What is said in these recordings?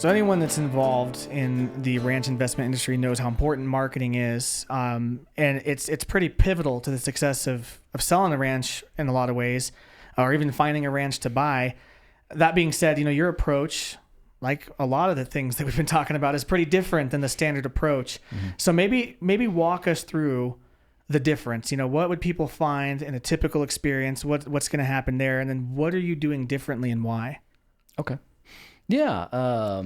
So anyone that's involved in the ranch investment industry knows how important marketing is, and it's pretty pivotal to the success of selling a ranch in a lot of ways, or even finding a ranch to buy. That being said, your approach, like a lot of the things that we've been talking about, is pretty different than the standard approach. Mm-hmm. So maybe walk us through the difference. What would people find in a typical experience? What's going to happen there, and then what are you doing differently and why? Okay. Yeah.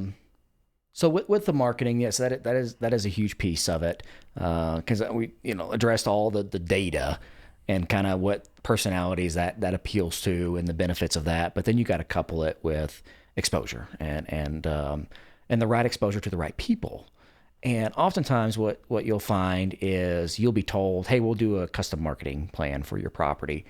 So with the marketing, yes, that is a huge piece of it, because we addressed all the data and kind of what personalities that appeals to and the benefits of that. But then you got to couple it with exposure and the right exposure to the right people. And oftentimes what you'll find is you'll be told, hey, we'll do a custom marketing plan for your property.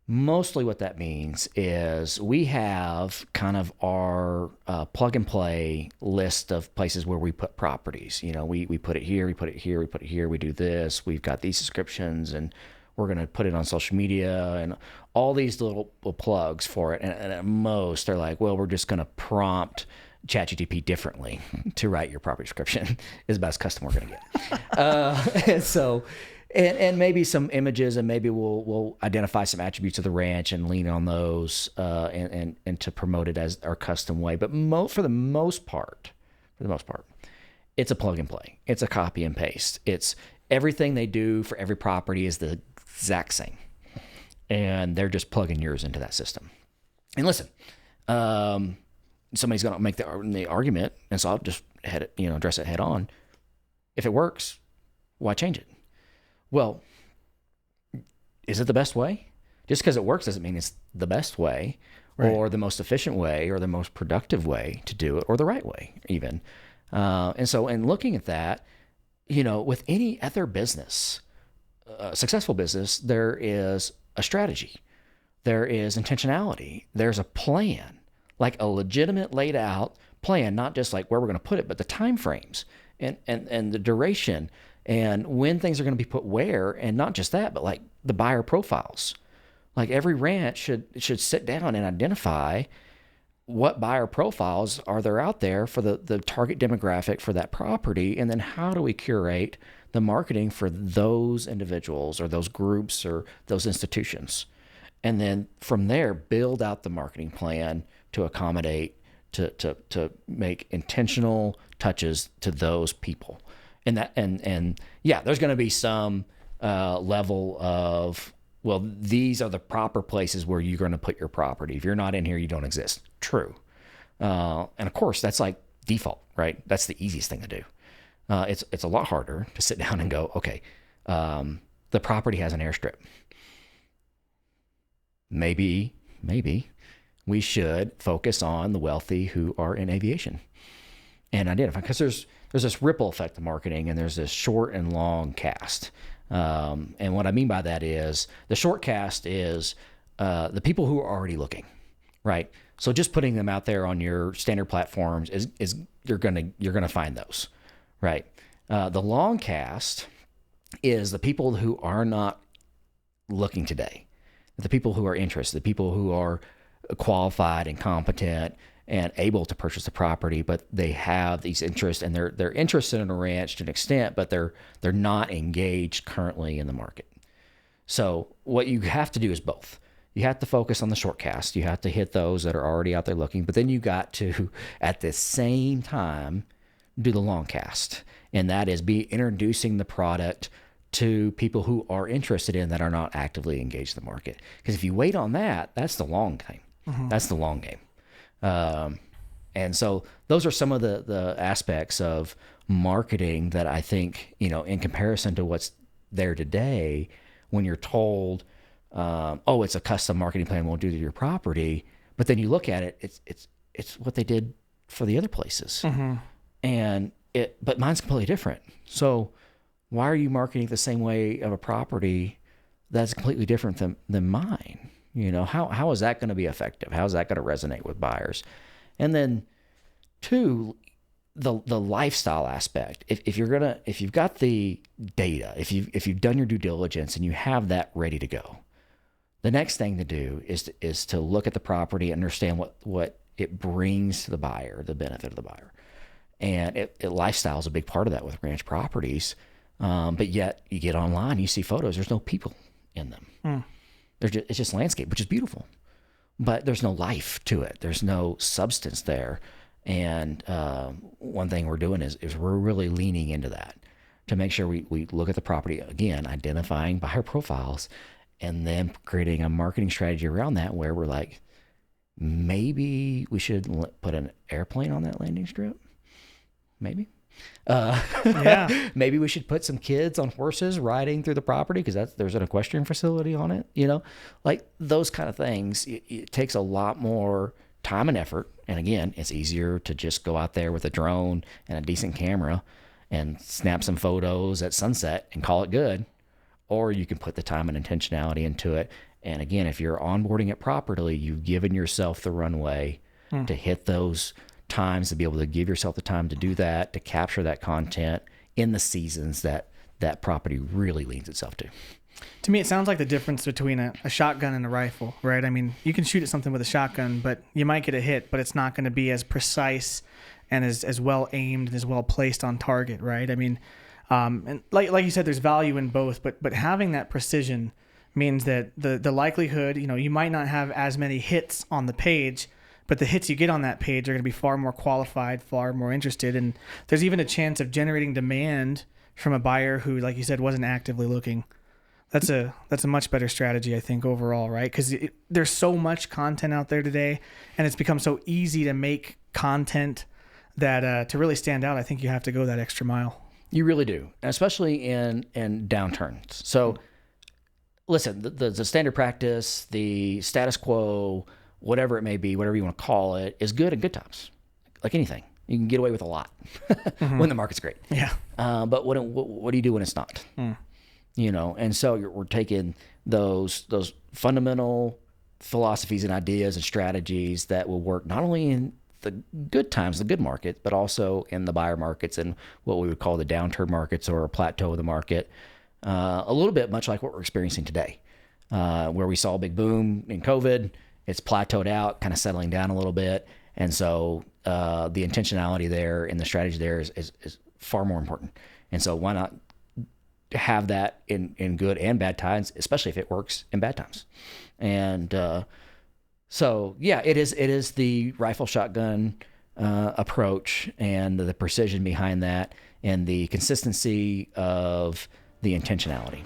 Mostly what that means is we have kind of our plug and play list of places where we put properties. We put it here, we put it here, we put it here, we do this, we've got these descriptions, and we're going to put it on social media and all these little plugs for it. And at most they're like, well, we're just going to prompt ChatGPT differently to write your property description is about as custom we're going to get. And so... And maybe some images, and maybe we'll identify some attributes of the ranch and lean on those and to promote it as our custom way. But for the most part, it's a plug and play. It's a copy and paste. It's everything they do for every property is the exact same, and they're just plugging yours into that system. And listen, somebody's going to make the argument, and so I'll just address it head on. If it works, why change it? Well, is it the best way? Just because it works doesn't mean it's the best way, right, or the most efficient way, or the most productive way to do it, or the right way even. And so in looking at that, with any other business, successful business, there is a strategy. There is intentionality. There's a plan, like a legitimate laid out plan, not just like where we're going to put it, but the time frames and the duration, and when things are going to be put where, and not just that, but like the buyer profiles. Like every ranch should sit down and identify what buyer profiles are there out there for the target demographic for that property, and then how do we curate the marketing for those individuals or those groups or those institutions. And then from there, build out the marketing plan to accommodate, to make intentional touches to those people. And yeah, there's going to be some level of, well, these are the proper places where you're going to put your property. If you're not in here, you don't exist. True. And of course, that's like default, right? That's the easiest thing to do. It's a lot harder to sit down and go, okay, the property has an airstrip. Maybe we should focus on the wealthy who are in aviation and identify, because there's this ripple effect of marketing, and there's this short and long cast. And what I mean by that is the short cast is the people who are already looking, right? So just putting them out there on your standard platforms is you're gonna find those, right? The long cast is the people who are not looking today, the people who are interested, the people who are qualified and competent and able to purchase the property, but they have these interests, and they're interested in a ranch to an extent, but they're not engaged currently in the market. So what you have to do is both. You have to focus on the short cast. You have to hit those that are already out there looking, but then you got to, at the same time, do the long cast, and that is be introducing the product to people who are interested in that are not actively engaged in the market. Because if you wait on that, that's the long game. Mm-hmm. That's the long game. And so those are some of the aspects of marketing that I think, in comparison to what's there today, when you're told, oh, it's a custom marketing plan we'll do to your property, but then you look at it, it's what they did for the other places. Mm-hmm. But mine's completely different. So why are you marketing the same way of a property that's completely different than mine? How is that going to be effective? How is that going to resonate with buyers? And then two, the lifestyle aspect. If you've got the data, if you've done your due diligence and you have that ready to go, the next thing to do is to look at the property, understand what it brings to the buyer the benefit of the buyer. And lifestyle is a big part of that with ranch properties. But yet you get online, you see photos, there's no people in them. It's just landscape, which is beautiful, but there's no life to it. There's no substance there. And one thing we're doing is we're really leaning into that to make sure we look at the property, again, identifying buyer profiles, and then creating a marketing strategy around that where we're like, maybe we should put an airplane on that landing strip. Maybe. Yeah. Maybe we should put some kids on horses riding through the property because there's an equestrian facility on it, like those kind of things. It takes a lot more time and effort. And again, it's easier to just go out there with a drone and a decent camera and snap some photos at sunset and call it good. Or you can put the time and intentionality into it. And again, if you're onboarding it properly, you've given yourself the runway to hit those times, to be able to give yourself the time to do that, to capture that content in the seasons that property really leans itself to. To me, it sounds like the difference between a shotgun and a rifle, right? I mean, you can shoot at something with a shotgun, but you might get a hit, but it's not going to be as precise and as well aimed and as well placed on target, right? I mean, and like you said, there's value in both, but having that precision means that the likelihood, you might not have as many hits on the page, but the hits you get on that page are going to be far more qualified, far more interested, and there's even a chance of generating demand from a buyer who, like you said, wasn't actively looking. That's a much better strategy, I think, overall, right? Because there's so much content out there today, and it's become so easy to make content that to really stand out, I think you have to go that extra mile. You really do, especially in downturns. So, listen, the standard practice, the status quo, whatever it may be, whatever you want to call it, is good in good times. Like anything, you can get away with a lot when the market's great. Yeah. But what do you do when it's not? And so we're taking those fundamental philosophies and ideas and strategies that will work not only in the good times, the good market, but also in the buyer markets and what we would call the downturn markets or a plateau of the market. A little bit much like what we're experiencing today, where we saw a big boom in COVID. It's plateaued out, kind of settling down a little bit. And so the intentionality there and the strategy there is far more important. And so why not have that in good and bad times, especially if it works in bad times. And so, yeah, it is the rifle shotgun approach and the precision behind that and the consistency of the intentionality.